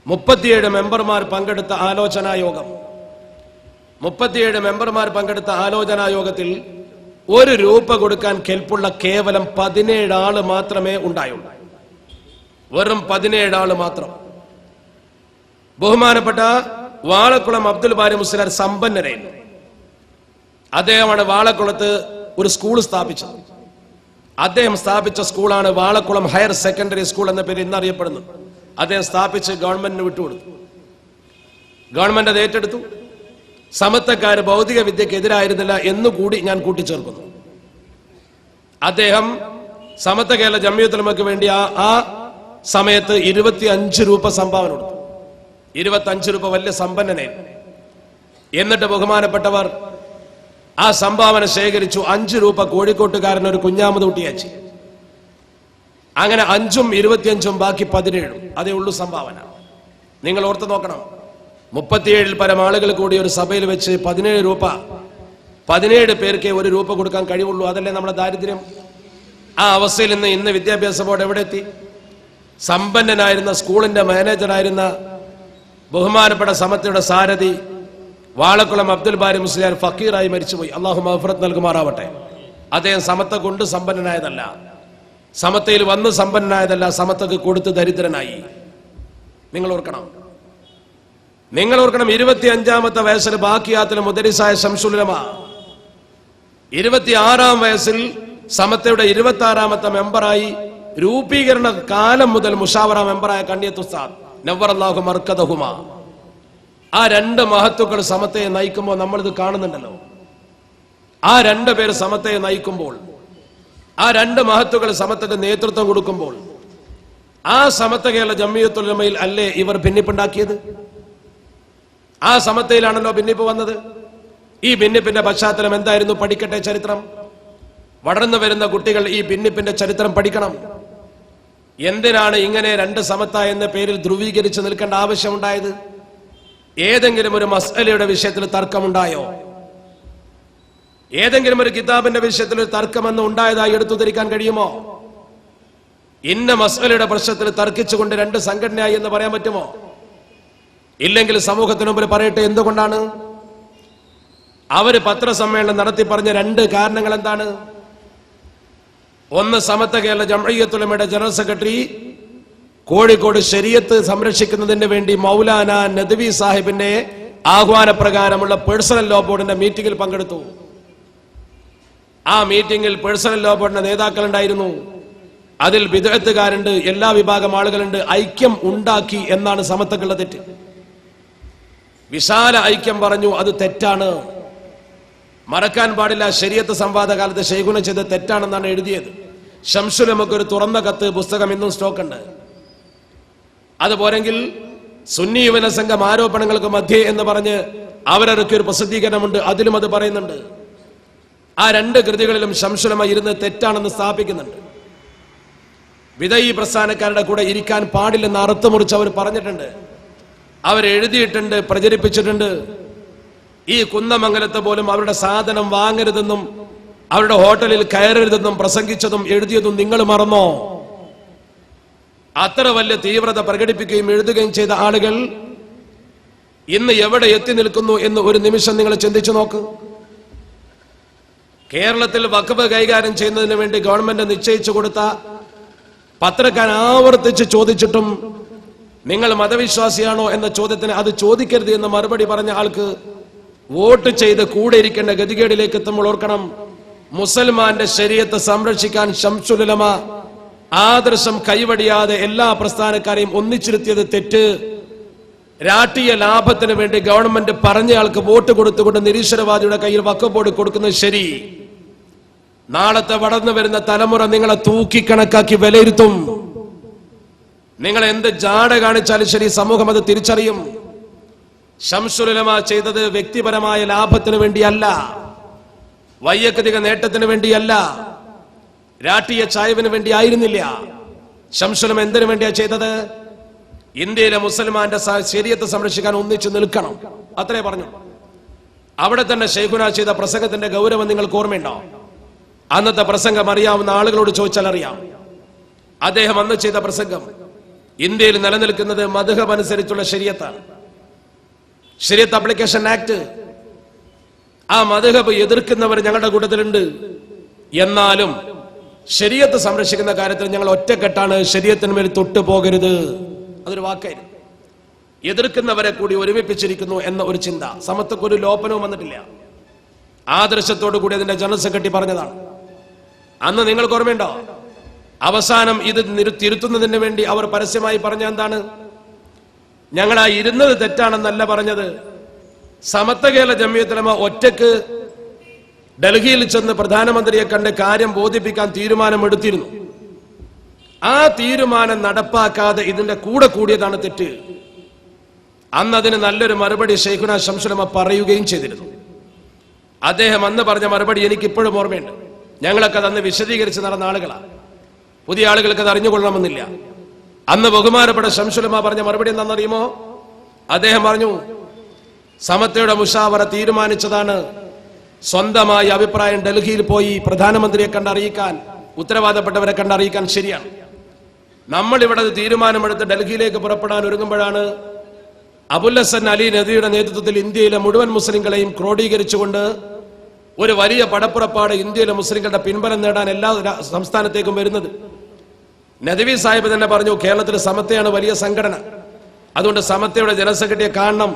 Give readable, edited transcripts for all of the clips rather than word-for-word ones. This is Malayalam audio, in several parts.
37 മെമ്പർമാർ പങ്കെടുത്ത ആലോചനാ യോഗം. 37 മെമ്പർമാർ പങ്കെടുത്ത ആലോചനാ യോഗത്തിൽ ₹1 കൊടുക്കാൻ കെൽപ്പുള്ള കേവലം 17 ആള് മാത്രമേ ഉണ്ടായുള്ളൂ. വെറും 17 ആള് മാത്രം. ബഹുമാനപ്പെട്ട വാളക്കുളം അബ്ദുൽ ബാരി മുസ്ലിയാർ സമ്പന്നരായിരുന്നു. അദ്ദേഹമാണ് വാളക്കുളത്ത് ഒരു സ്കൂൾ സ്ഥാപിച്ചത്. അദ്ദേഹം സ്ഥാപിച്ച സ്കൂളാണ് വാളക്കുളം ഹയർ സെക്കൻഡറി സ്കൂൾ എന്ന പേര് ഇന്നറിയപ്പെടുന്നത്. അദ്ദേഹം സ്ഥാപിച്ച് ഗവൺമെന്റിന് വിട്ടുകൊടുത്തു. ഗവൺമെന്റ് അത് ഏറ്റെടുത്തു. സമത്വക്കാര് ഭൗതിക വിദ്യക്ക് എതിരായിരുന്നില്ല എന്നുകൂടി ഞാൻ കൂട്ടിച്ചേർക്കുന്നു. അദ്ദേഹം സമത്വ കേരള ജംഇയ്യത്തുൽ ഉലമക്ക് വേണ്ടി ആ സമയത്ത് ₹25 സംഭാവന കൊടുത്തു. ₹25 വലിയ സമ്പന്നനായിരുന്നു. എന്നിട്ട് ബഹുമാനപ്പെട്ടവർ ആ സംഭാവന ശേഖരിച്ചു. ₹5 കോഴിക്കോട്ടുകാരൻ ഒരു കുഞ്ഞാമത് കുട്ടിയച്ചു. അങ്ങനെ 5ഉം 25ഉം ബാക്കി 17. അതേ ഉള്ളൂ സംഭാവന. നിങ്ങൾ ഓർത്ത് നോക്കണം. 37 പരം ആളുകൾ കൂടി ഒരു സഭയിൽ വെച്ച് ₹17 പേർക്ക് ₹1 കൊടുക്കാൻ കഴിവുള്ളൂ. അതല്ലേ നമ്മുടെ ദാരിദ്ര്യം? ആ അവസ്ഥയിൽ ഇന്ന് വിദ്യാഭ്യാസ ബോർഡ് എവിടെ എത്തി? സമ്പന്നനായിരുന്ന സ്കൂളിന്റെ മാനേജറായിരുന്ന ബഹുമാനപ്പെട്ട സമത്വയുടെ സാരഥി വാളക്കുളം അബ്ദുൽ ബാരി മുസ്ലിയാർ ഫക്കീറായി മരിച്ചുപോയി. അള്ളാഹു മഗ്ഫിറത്ത് നൽകുമാറാവട്ടെ. അദ്ദേഹം സമത്വ കൊണ്ട് സമ്പന്നനായതല്ല, സമത്വയിൽ വന്ന് സമ്പന്നനായതല്ല, സമത്വക്ക് കൊടുത്ത് ദരിദ്രനായി. നിങ്ങൾ ഓർക്കണം. 25-ാമത്തെ വയസ്സിൽ ബാക്കിയാത്തിൽ മുദരിസായ ശംസുൽ ഉലമ, 26-ാം വയസ്സിൽ സമത്വയുടെ 26-ാമത്തെ മെമ്പറായി രൂപീകരണ കാലം മുതൽ മുഷാവറ മെമ്പറായ കണ്ണിയത്ത് ഉസ്താദ് നവ്വറല്ലാഹു മർക്കദഹുമ. ആ 2 മഹത്തുക്കൾ സമത്വയെ നയിക്കുമ്പോൾ നമ്മളിത് കാണുന്നുണ്ടല്ലോ. ആ 2 പേര് സമത്വയെ നയിക്കുമ്പോൾ, ആ 2 മഹത്തുക്കൾ സമത്വക്ക് നേതൃത്വം കൊടുക്കുമ്പോൾ, ആ സമത്വ കേരള ജംഇയ്യത്തുൽ ഉലമയിൽ അല്ലേ ഇവർ ഭിന്നിപ്പുണ്ടാക്കിയത്? ആ സമത്വയിലാണല്ലോ ഭിന്നിപ്പ് വന്നത്. ഈ ഭിന്നിപ്പിന്റെ പശ്ചാത്തലം എന്തായിരുന്നു? പഠിക്കട്ടെ ചരിത്രം. വളർന്നു വരുന്ന കുട്ടികൾ ഈ ഭിന്നിപ്പിന്റെ ചരിത്രം പഠിക്കണം. എന്തിനാണ് ഇങ്ങനെ 2 സമത്വ എന്ന പേരിൽ ധ്രുവീകരിച്ച് നിൽക്കേണ്ട ആവശ്യമുണ്ടായത്? ഏതെങ്കിലും ഒരു മസ്അലയുടെ വിഷയത്തിൽ തർക്കമുണ്ടായോ? ഏതെങ്കിലും ഒരു കിതാബിന്റെ വിഷയത്തിൽ ഒരു തർക്കമെന്ന് ഉണ്ടായതായി എടുത്തു ധരിക്കാൻ കഴിയുമോ? ഇന്ന മസ്അലയുടെ പ്രശ്നത്തിൽ തർക്കിച്ചുകൊണ്ട് 2 സംഘടനയായി എന്ന് പറയാൻ പറ്റുമോ? ഇല്ലെങ്കിൽ സമൂഹത്തിന് മുമ്പിൽ പറയട്ടെ എന്തുകൊണ്ടാണ്? അവര് പത്രസമ്മേളനം നടത്തി പറഞ്ഞ 2 കാരണങ്ങൾ എന്താണ്? ഒന്ന്, സമത്വ കേരള ജംഇയ്യത്തുൽ ഉലമയുടെ ജനറൽ സെക്രട്ടറി കോഴിക്കോട് ശരീഅത്ത് സംരക്ഷിക്കുന്നതിന് വേണ്ടി മൗലാന നദ്വി സാഹിബിന്റെ ആഹ്വാനപ്രകാരമുള്ള പേഴ്സണൽ ലോ ബോർഡിന്റെ മീറ്റിംഗിൽ പങ്കെടുത്തു. ആ മീറ്റിംഗിൽ പേഴ്സണൽ ലോ ബോർഡിന്റെ നേതാക്കൾ ഉണ്ടായിരുന്നു. അതിൽ ബിദ്അത്തുകാരുണ്ട്, എല്ലാ വിഭാഗം ആളുകളുണ്ട്. ഐക്യം ഉണ്ടാക്കി എന്നാണ് സമത്വക്കുള്ള തെറ്റ്. വിശാല ഐക്യം പറഞ്ഞു, അത് തെറ്റാണ്. മറക്കാൻ പാടില്ല, ശരീഅത്ത് സംവാദ കാലത്ത് ശൈഖുന ചെയ്ത് തെറ്റാണെന്നാണ് എഴുതിയത്. ശംസുൽ ഉലമക്ക് ഒരു തുറന്ന കത്ത് പുസ്തകം ഇന്നും സ്റ്റോക്ക് ഉണ്ട്. അതുപോരെങ്കിൽ സുന്നി യുവന സംഘം ആരോപണങ്ങൾക്ക് മധ്യേ എന്ന് പറഞ്ഞ് അവരിറക്കിയ ഒരു പ്രസിദ്ധീകരണമുണ്ട്, അതിലും അത് പറയുന്നുണ്ട്. ആ 2 കൃതികളിലും ശംസുൽ ഉലമ ഇരുന്ന് തെറ്റാണെന്ന് സ്ഥാപിക്കുന്നുണ്ട്. വിദഈ പ്രസ്ഥാനക്കാരുടെ കൂടെ ഇരിക്കാൻ പാടില്ലെന്ന് അറുത്തുമുറിച്ച് അവർ പറഞ്ഞിട്ടുണ്ട്, അവരെഴുതിയിട്ടുണ്ട്, പ്രചരിപ്പിച്ചിട്ടുണ്ട്. ഈ കുന്നമംഗലത്ത് പോലും അവരുടെ സാധനം വാങ്ങരുതെന്നും അവരുടെ ഹോട്ടലിൽ കയറരുതെന്നും പ്രസംഗിച്ചതും എഴുതിയതും നിങ്ങൾ മറന്നോ? അത്ര വലിയ തീവ്രത പ്രകടിപ്പിക്കുകയും എഴുതുകയും ചെയ്ത ആളുകൾ ഇന്ന് എവിടെ എത്തി നിൽക്കുന്നു എന്ന് ഒരു നിമിഷം നിങ്ങൾ ചിന്തിച്ചു നോക്ക്. കേരളത്തിൽ വഖഫ് കൈകാര്യം ചെയ്യുന്നതിന് വേണ്ടി ഗവൺമെന്റ് നിശ്ചയിച്ചു കൊടുത്ത പത്രക്കാരൻ ആവർത്തിച്ച് ചോദിച്ചിട്ടും നിങ്ങൾ മതവിശ്വാസിയാണോ എന്ന ചോദ്യത്തിന് അത് ചോദിക്കരുത് എന്ന് മറുപടി പറഞ്ഞ ആൾക്ക് വോട്ട് ചെയ്ത് കൂടെ ഇരിക്കേണ്ട ഗതികേടിലേക്ക് എത്തുമ്പോൾ ഓർക്കണം, മുസൽമാന്റെ ശരീഅത്ത് സംരക്ഷിക്കാൻ ശംസുൽ ഉലമ ആദർശം കൈവടിയാതെ എല്ലാ പ്രസ്ഥാനക്കാരെയും ഒന്നിച്ചിരുത്തിയത് തെറ്റ്. രാഷ്ട്രീയ ലാഭത്തിന് വേണ്ടി ഗവൺമെന്റ് പറഞ്ഞയാൾക്ക് വോട്ട് കൊടുത്തുകൊണ്ട് നിരീശ്വരവാദിയുടെ കയ്യിൽ വഖഫ് ബോർഡ് കൊടുക്കുന്നത് ശരി. നാളത്തെ വളർന്നു വരുന്ന തലമുറ നിങ്ങളെ തൂക്കിക്കണക്കാക്കി വിലയിരുത്തും. നിങ്ങൾ എന്ത് ജാട കാണിച്ചാലും ശരി, സമൂഹം അത് തിരിച്ചറിയും. ശംസുൽ ഉലമ ചെയ്തത് വ്യക്തിപരമായ ലാഭത്തിന് വേണ്ടിയല്ല, വൈയക്തിക നേട്ടത്തിന് വേണ്ടിയല്ല, രാഷ്ട്രീയ ചായവിന് വേണ്ടി ആയിരുന്നില്ല. ശംസുൽ ഉലമ എന്തിനു വേണ്ടിയാ ചെയ്തത്? ഇന്ത്യയിലെ മുസൽമാന്റെ ശരീഅത്ത് സംരക്ഷിക്കാൻ ഒന്നിച്ചു നിൽക്കണം, അത്രേ പറഞ്ഞു. അവിടെ തന്നെ ശൈഖുന ചെയ്ത പ്രസംഗത്തിന്റെ ഗൗരവം നിങ്ങൾക്ക് ഓർമ്മയുണ്ടോ? അന്നത്തെ പ്രസംഗം അറിയാവുന്ന ആളുകളോട് ചോദിച്ചാൽ അറിയാം. അദ്ദേഹം അന്ന് ചെയ്ത പ്രസംഗം ഇന്ത്യയിൽ നിലനിൽക്കുന്നത് മദ്ഹബ് അനുസരിച്ചുള്ള ശരീഅത്താണ്, ശരീഅത്ത് ആപ്ലിക്കേഷൻ ആക്ട്. ആ മദ്ഹബ് എതിർക്കുന്നവർ ഞങ്ങളുടെ കൂട്ടത്തിലുണ്ട്. എന്നാലും ശരീഅത്ത് സംരക്ഷിക്കുന്ന കാര്യത്തിൽ ഞങ്ങൾ ഒറ്റക്കെട്ടാണ്, ശരീഅത്തിന്മേൽ തൊട്ടു പോകരുത്, അതൊരു വാക്കായിരുന്നു. എതിർക്കുന്നവരെ കൂടി ഒരുമിപ്പിച്ചിരിക്കുന്നു എന്ന ഒരു ചിന്ത. സമത്വക്ക് ഒരു ലോപനവും വന്നിട്ടില്ല. ആദർശത്തോടു കൂടി അതിന്റെ ജനറൽ സെക്രട്ടറി പറഞ്ഞതാണ്. അന്ന് നിങ്ങൾക്ക് ഓർമ്മയുണ്ടോ, അവസാനം ഇത് തിരുത്തുന്നതിന് വേണ്ടി അവർ പരസ്യമായി പറഞ്ഞ എന്താണ്? ഞങ്ങളാ ഇരുന്നത് തെറ്റാണെന്നല്ല പറഞ്ഞത്. സമത്വ കേരള ജംഇയ്യത്തുൽ ഉലമ ഒറ്റക്ക് ഡൽഹിയിൽ ചെന്ന് പ്രധാനമന്ത്രിയെ കണ്ട് കാര്യം ബോധിപ്പിക്കാൻ തീരുമാനമെടുത്തിരുന്നു. ആ തീരുമാനം നടപ്പാക്കാതെ ഇതിന്റെ കൂടെ കൂടിയതാണ് തെറ്റ്. അന്ന് അതിന് നല്ലൊരു മറുപടി ശൈഖുനാ ശംസുൽ ഉലമ പറയുകയും ചെയ്തിരുന്നു. അദ്ദേഹം അന്ന് പറഞ്ഞ മറുപടി എനിക്ക് ഇപ്പോഴും ഓർമ്മയുണ്ട്. ഞങ്ങളൊക്കെ അന്ന് വിശദീകരിച്ച് നടന്ന ആളുകളാണ്, പുതിയ ആളുകൾക്ക് അത് അറിഞ്ഞുകൊള്ളണമെന്നില്ല. അന്ന് ബഹുമാനപ്പെട്ട ശംസുൽ ഉലമ പറഞ്ഞ മറുപടി എന്താണെന്നറിയുമോ? അദ്ദേഹം പറഞ്ഞു, സമത്വയുടെ മുഷാവറ തീരുമാനിച്ചതാണ്, സ്വന്തമായി അഭിപ്രായം ഡൽഹിയിൽ പോയി പ്രധാനമന്ത്രിയെ കണ്ടറിയിക്കാൻ, ഉത്തരവാദപ്പെട്ടവരെ കണ്ടറിയിക്കാൻ ശരിയാണ്. നമ്മൾ ഇവിടെ തീരുമാനമെടുത്ത് ഡൽഹിയിലേക്ക് പുറപ്പെടാൻ ഒരുങ്ങുമ്പോഴാണ് അബുൽ ഹസൻ അലി നദിയുടെ നേതൃത്വത്തിൽ ഇന്ത്യയിലെ മുഴുവൻ മുസ്ലിങ്ങളെയും ക്രോഡീകരിച്ചുകൊണ്ട് ഒരു വലിയ പടപ്പുറപ്പാട് ഇന്ത്യയിലെ മുസ്ലിങ്ങളുടെ പിൻബലം നേടാൻ എല്ലാ സംസ്ഥാനത്തേക്കും വരുന്നത്. നദ്വി സാഹിബ് തന്നെ പറഞ്ഞു, കേരളത്തിൽ സമത്വയാണ് വലിയ സംഘടന, അതുകൊണ്ട് സമത്വയുടെ ജനറൽ സെക്രട്ടറിയെ കാണണം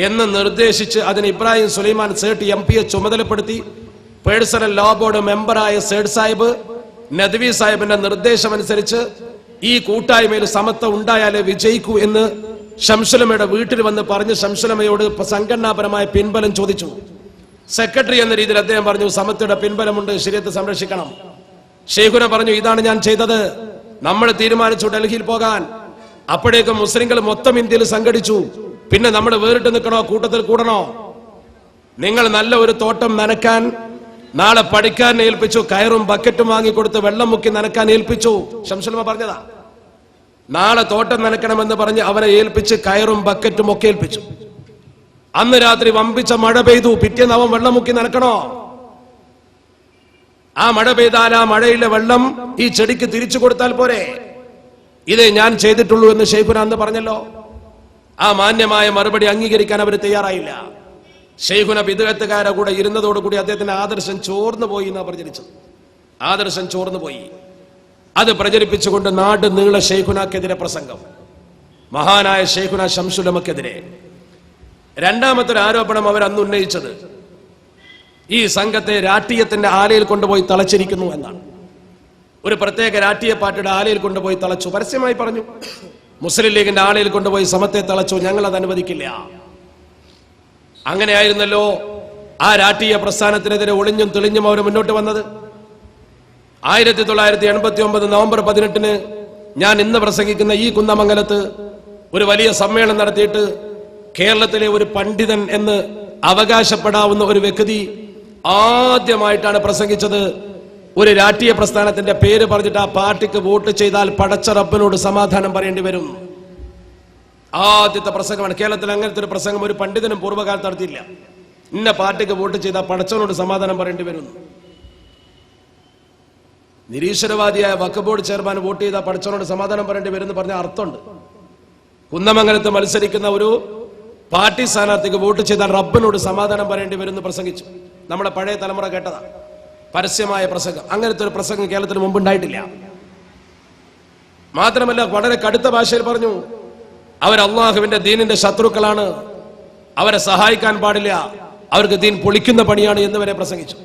എന്ന് നിർദ്ദേശിച്ച് അതിന് ഇബ്രാഹിം സുലൈമാൻ സേഠ് MP ചുമതലപ്പെടുത്തി. പേഴ്സണൽ ലോ ബോർഡ് മെമ്പറായ സേഠ് സാഹിബ് നദ്വി സാഹിബിന്റെ നിർദ്ദേശമനുസരിച്ച് ഈ കൂട്ടായ്മയിൽ സമത്വം ഉണ്ടായാലേ വിജയിക്കൂ എന്ന് ശംസുൽ ഉലമയുടെ വീട്ടിൽ വന്ന് പറഞ്ഞ് ശംസുൽ ഉലമയോട് സംഘടനാപരമായ പിൻബലം ചോദിച്ചു. സെക്രട്ടറി എന്ന രീതിയിൽ അദ്ദേഹം പറഞ്ഞു, സമത്വയുടെ പിൻബലമുണ്ട്, ശരീഅത്ത് സംരക്ഷിക്കണം. ശൈഖുന പറഞ്ഞു, ഇതാണ് ഞാൻ ചെയ്തത്, നമ്മൾ തീരുമാനിച്ചു ഡൽഹിയിൽ പോകാൻ. അപ്പോഴേക്കും മുസ്ലിങ്ങൾ മൊത്തം ഇന്ത്യയിൽ സംഘടിച്ചു. പിന്നെ നമ്മൾ വേറിട്ട് നിൽക്കണോ, കൂട്ടത്തിൽ കൂടണോ? നിങ്ങൾ നല്ല ഒരു തോട്ടം നനക്കാൻ നാളെ പഠിക്കാൻ ഏൽപ്പിച്ചു, കയറും ബക്കറ്റും വാങ്ങിക്കൊടുത്ത് വെള്ളം മുക്കി നനക്കാൻ ഏൽപ്പിച്ചു. ശംസുൽ ഉലമ പറഞ്ഞതാ, നാളെ തോട്ടം നനക്കണമെന്ന് പറഞ്ഞ് അവനെ ഏൽപ്പിച്ച് കയറും ബക്കറ്റും ഒക്കെ ഏൽപ്പിച്ചു. അന്ന് രാത്രി വമ്പിച്ച മഴ പെയ്തു. പിറ്റേന്ന് അവൻ വെള്ളം മുക്കി നനക്കണോ? ആ മഴ പെയ്താൽ ആ മഴയിലെ വെള്ളം ഈ ചെടിക്ക് തിരിച്ചു കൊടുത്താൽ പോരെ? ഇതേ ഞാൻ ചെയ്തിട്ടുള്ളൂ എന്ന് ശൈഖുന അന്ന് പറഞ്ഞല്ലോ. ആ മാന്യമായ മറുപടി അംഗീകരിക്കാൻ അവർ തയ്യാറായില്ല. ശൈഖുന ബിദ്അത്തുകാരെ കൂടെ ഇരുന്നതോടുകൂടി അദ്ദേഹത്തിന്റെ ആദർശം ചോർന്നു പോയി എന്നാണ് പ്രചരിച്ചത്. ആദർശം ചോർന്നു പോയി. അത് പ്രചരിപ്പിച്ചുകൊണ്ട് നാട് നീള ശൈഖുനാക്കെതിരെ പ്രസംഗം, മഹാനായ ശൈഖുനാ ശംസുൽ ഉലമക്കെതിരെ. രണ്ടാമത്തെ ഒരു ആരോപണം അവർ അന്ന് ഉന്നയിച്ചത് ഈ സംഘത്തെ രാഷ്ട്രീയത്തിന്റെ ആലയിൽ കൊണ്ടുപോയി തളച്ചിരിക്കുന്നു എന്നാണ്. ഒരു പ്രത്യേക രാഷ്ട്രീയ പാർട്ടിയുടെ ആലയിൽ കൊണ്ടുപോയി തളച്ചു, പരസ്യമായി പറഞ്ഞു. മുസ്ലിം ലീഗിന്റെ ആലയിൽ കൊണ്ടുപോയി സമത്തെ തളച്ചു, ഞങ്ങൾ അത് അനുവദിക്കില്ല. അങ്ങനെയായിരുന്നല്ലോ ആ രാഷ്ട്രീയ പ്രസ്ഥാനത്തിനെതിരെ ഒളിഞ്ഞും തെളിഞ്ഞും അവർ മുന്നോട്ട് വന്നത്. 1989 നവംബർ 18 ഞാൻ ഇന്ന് പ്രസംഗിക്കുന്ന ഈ കുന്നമംഗലത്ത് ഒരു വലിയ സമ്മേളനം നടത്തിയിട്ട് കേരളത്തിലെ ഒരു പണ്ഡിതൻ എന്ന് അവകാശപ്പെടാവുന്ന ഒരു വ്യക്തി ആദ്യമായിട്ടാണ് പ്രസംഗിച്ചത്. ഒരു രാഷ്ട്രീയ പ്രസ്ഥാനത്തിന്റെ പേര് പറഞ്ഞിട്ട് ആ പാർട്ടിക്ക് വോട്ട് ചെയ്താൽ പടച്ച റബ്ബിനോട് സമാധാനം പറയേണ്ടി വരും. ആദ്യത്തെ പ്രസംഗമാണ്. കേരളത്തിൽ അങ്ങനത്തെ ഒരു പ്രസംഗം ഒരു പണ്ഡിതനും പൂർവ്വകാലത്ത് നടത്തിയില്ല. ഇന്ന പാർട്ടിക്ക് വോട്ട് ചെയ്താൽ പടച്ചവനോട് സമാധാനം പറയേണ്ടി വരും. നിരീശ്വരവാദിയായ വഖഫ് ബോർഡ് ചെയർമാൻ വോട്ട് ചെയ്താൽ പടച്ചവനോട് സമാധാനം പറയേണ്ടി വരും എന്ന് പറഞ്ഞ അർത്ഥമുണ്ട്. കുന്നമംഗലത്ത് മത്സരിക്കുന്ന ഒരു പാർട്ടി സ്ഥാനാർത്ഥിക്ക് വോട്ട് ചെയ്താൽ റബ്ബിനോട് സമാധാനം പറയേണ്ടി വരും എന്ന് പ്രസംഗിച്ചു. നമ്മുടെ പഴയ തലമുറ കേട്ടതാ, പരസ്യമായ പ്രസംഗം. അങ്ങനത്തെ ഒരു പ്രസംഗം കേരളത്തിന് മുമ്പുണ്ടായിട്ടില്ല. മാത്രമല്ല വളരെ കടുത്ത ഭാഷയിൽ പറഞ്ഞു, അവർ അള്ളാഹുവിന്റെ ദീനിന്റെ ശത്രുക്കളാണ്, അവരെ സഹായിക്കാൻ പാടില്ല, അവർക്ക് ദീൻ പൊളിക്കുന്ന പണിയാണ് എന്ന് വരെ പ്രസംഗിച്ചു.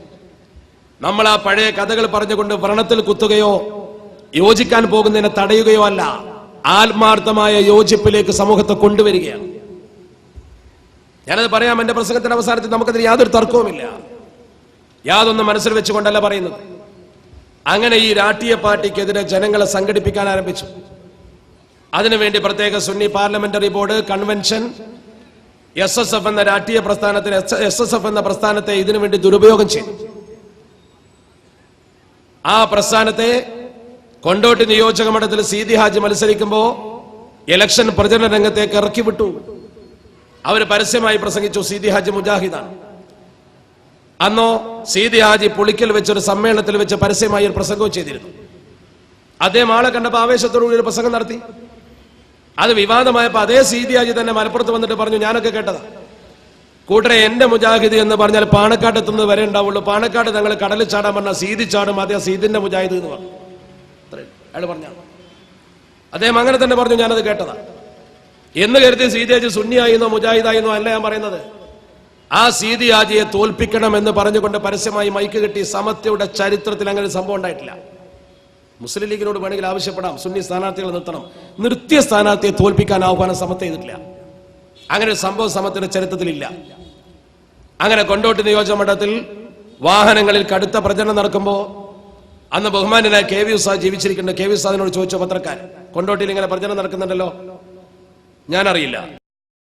നമ്മൾ ആ പഴയ കഥകൾ പറഞ്ഞുകൊണ്ട് വ്രണത്തിൽ കുത്തുകയോ യോജിക്കാൻ പോകുന്നതിനെ തടയുകയോ അല്ല, ആത്മാർത്ഥമായ യോജിപ്പിലേക്ക് സമൂഹത്തെ കൊണ്ടുവരികയാണ്. ഞാനത് പറയാം. എന്റെ പ്രസംഗത്തിന്റെ അവസാനത്തിൽ നമുക്കതിന് യാതൊരു തർക്കവുമില്ല, യാതൊന്നും മനസ്സിൽ വെച്ചുകൊണ്ടല്ല പറയുന്നത്. അങ്ങനെ ഈ രാഷ്ട്രീയ പാർട്ടിക്കെതിരെ ജനങ്ങളെ സംഘടിപ്പിക്കാൻ ആരംഭിച്ചു. അതിനുവേണ്ടി പ്രത്യേക Sunni parliamentary board, convention, SSF എന്ന രാഷ്ട്രീയ പ്രസ്ഥാനത്തിന് SSF എന്ന പ്രസ്ഥാനത്തെ ഇതിനുവേണ്ടി ദുരുപയോഗം ചെയ്തു. ആ പ്രസ്ഥാനത്തെ കൊണ്ടോട്ടി നിയോജക മണ്ഡലത്തിൽ സീതി ഹാജി മത്സരിക്കുമ്പോൾ ഇലക്ഷൻ പ്രചരണ രംഗത്തേക്ക് ഇറക്കി വിട്ടു. അവർ പരസ്യമായി പ്രസംഗിച്ചു സീതി ഹാജി മുജാഹിദാണ്. അന്നോ സീതി ഹാജി പുളിക്കൽ വെച്ചൊരു സമ്മേളനത്തിൽ വെച്ച് പരസ്യമായി ഒരു പ്രസംഗവും ചെയ്തിരുന്നു. അദ്ദേഹം ആളെ കണ്ടപ്പോൾ ആവേശത്തോടുകൂടി ഒരു പ്രസംഗം നടത്തി. അത് വിവാദമായപ്പോ അതേ സീതിയാജി തന്നെ മലപ്പുറത്ത് വന്നിട്ട് പറഞ്ഞു, ഞാനൊക്കെ കേട്ടതാ, കൂട്ടരെ എന്റെ മുജാഹിദ് എന്ന് പറഞ്ഞാൽ പാണക്കാട് എത്തുന്നത് വരെ ഉണ്ടാവുള്ളൂ, പാണക്കാട് ഞങ്ങൾ കടലിൽ ചാടാൻ പറഞ്ഞ സീതി ചാടും, അതേ സീതിന്റെ മുജാഹിദ് എന്ന് പറഞ്ഞു. അയാൾ പറഞ്ഞ അദ്ദേഹം അങ്ങനെ തന്നെ പറഞ്ഞു, ഞാനത് കേട്ടതാ എന്ന് കരുതി സീതിയാജി സുന്നിയായിരുന്നോ മുജാഹിദായിരുന്നോ അല്ല ഞാൻ പറയുന്നത്. ആ സീതിയാജിയെ തോൽപ്പിക്കണം എന്ന് പറഞ്ഞുകൊണ്ട് പരസ്യമായി മൈക്ക് കെട്ടി സമത്വയുടെ ചരിത്രത്തിൽ അങ്ങനെ ഒരു സംഭവം ഉണ്ടായിട്ടില്ല. മുസ്ലിം ലീഗിനോട് വേണമെങ്കിൽ ആവശ്യപ്പെടാം, സുന്നി സ്ഥാനാർത്ഥികളെ നിർത്തണം. നിർത്തിയ സ്ഥാനാർത്ഥിയെ തോൽപ്പിക്കാൻ ആഹ്വാനം സമത്വം ചെയ്തിട്ടില്ല. അങ്ങനെ ഒരു സംഭവം സമത്വയുടെ ചരിത്രത്തിലില്ല. അങ്ങനെ കൊണ്ടോട്ടി നിയോജകമണ്ഡലത്തിൽ വാഹനങ്ങളിൽ കടുത്ത പ്രചരണം നടക്കുമ്പോൾ അന്ന് ബഹുമാന്യനായ കെ വി ഉസ്താദ് ജീവിച്ചിരിക്കുന്നുണ്ട്. കെ വി ഉസ്താദിനോട് ചോദിച്ച പത്രക്കാരൻ, കൊണ്ടോട്ടിയിൽ ഇങ്ങനെ പ്രചരണം നടക്കുന്നുണ്ടല്ലോ, ഞാനറിയില്ല.